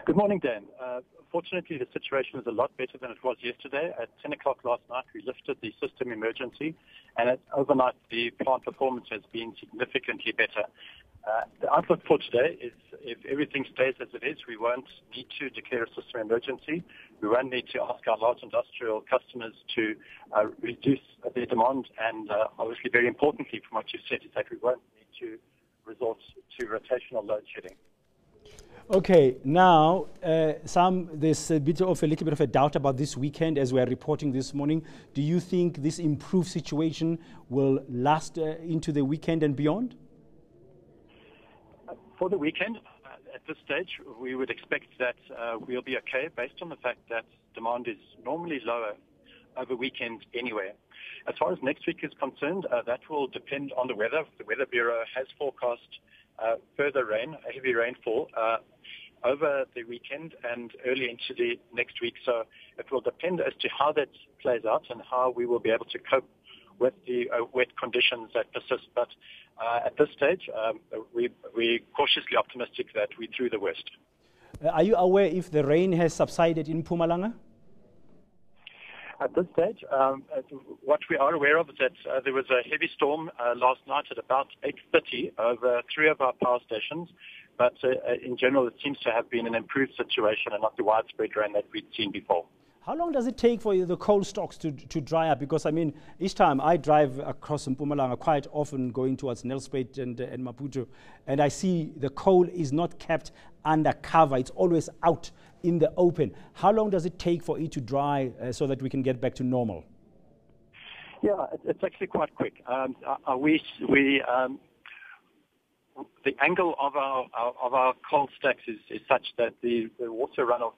Good morning, Dan. Fortunately, the situation is a lot better than it was yesterday. At 10 o'clock last night, we lifted the system emergency, and overnight, the plant performance has been significantly better. The outlook for today is if everything stays as it is, we won't need to declare a system emergency. We won't need to ask our large industrial customers to reduce their demand, and obviously, very importantly, from what you said, is that we won't need to resort to rotational load shedding. Okay, now there's a little bit of a doubt about this weekend as we are reporting this morning. Do you think this improved situation will last into the weekend and beyond? For the weekend, at this stage, we would expect that we'll be okay based on the fact that demand is normally lower over weekends anyway. As far as next week is concerned, that will depend on the weather. The Weather Bureau has forecast further rain, heavy rainfall, over the weekend and early into the next week. So it will depend as to how that plays out and how we will be able to cope with the wet conditions that persist. But at this stage, we're cautiously optimistic that we're through the worst. Are you aware if the rain has subsided in Mpumalanga? At this stage, what we are aware of is that there was a heavy storm last night at about 8:30 over 3 of our power stations. But in general, it seems to have been an improved situation and not the widespread rain that we'd seen before. How long does it take for the coal stocks to dry up? Because, I mean, each time I drive across Mpumalanga, quite often going towards Nelspruit and Maputo, and I see the coal is not kept under cover. It's always out in the open. How long does it take for it to dry so that we can get back to normal? Yeah, it's actually quite quick. The angle of our coal stacks is such that the water runoff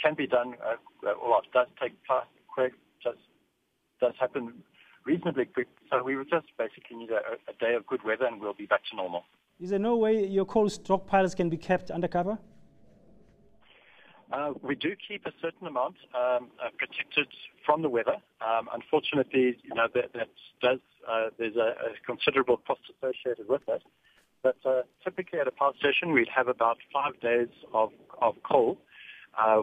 can be done. Well, it does take time, quick. Does happen reasonably quick. So we would just basically need a day of good weather, and we'll be back to normal. Is there no way your coal stockpiles can be kept undercover? We do keep a certain amount protected from the weather. Unfortunately, there's a considerable cost associated with that. But typically at a power station, we'd have about 5 days of coal,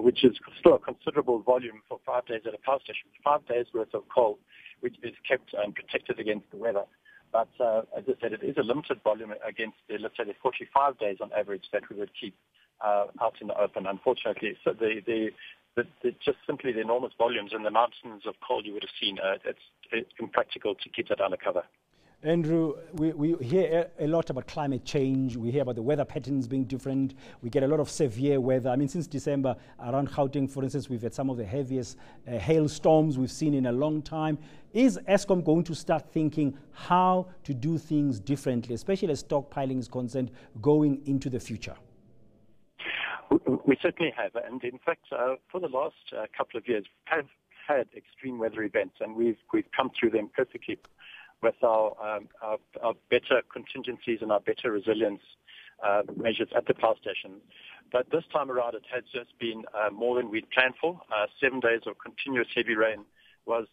which is still a considerable volume for 5 days at a power station. 5 days worth of coal, which is kept and protected against the weather. But as I said, it is a limited volume against, let's say, the 45 days on average that we would keep out in the open. Unfortunately, so just simply the enormous volumes and the mountains of coal you would have seen, it's impractical to keep that undercover. Andrew, we hear a lot about climate change. We hear about the weather patterns being different. We get a lot of severe weather. I mean, since December, around Gauteng, for instance, we've had some of the heaviest hailstorms we've seen in a long time. Is Eskom going to start thinking how to do things differently, especially as stockpiling is concerned, going into the future? We certainly have. And in fact, for the last couple of years, we have had extreme weather events, and we've come through them perfectly with our better contingencies and our better resilience measures at the power station. But this time around, it has just been more than we'd planned for. 7 days of continuous heavy rain was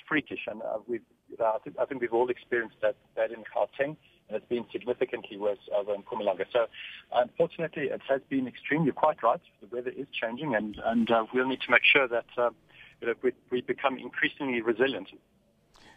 freakish, and I think we've all experienced that in Gauteng, and it's been significantly worse over in Mpumalanga. So, unfortunately, it has been extreme. You're quite right. The weather is changing, and we'll need to make sure that we become increasingly resilient.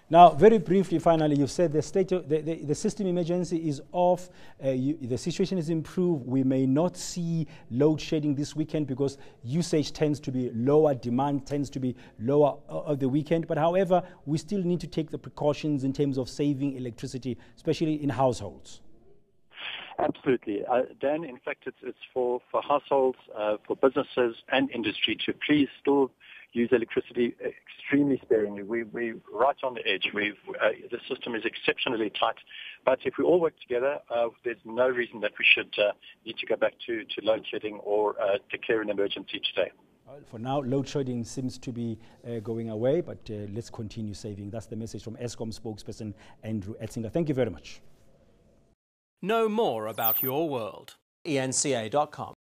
Now, very briefly, finally, you've said the system emergency is off. The situation is improved. We may not see load shedding this weekend because usage tends to be lower, demand tends to be lower of the weekend. But however, we still need to take the precautions in terms of saving electricity, especially in households. Absolutely. Dan, in fact, it's for households, for businesses and industry to please still use electricity extremely sparingly. We're right on the edge. The system is exceptionally tight. But if we all work together, there's no reason that we should need to go back to load shedding or declare an emergency today. For now, load shedding seems to be going away, but let's continue saving. That's the message from Eskom spokesperson Andrew Etzinger. Thank you very much. Know more about your world. eNCA.com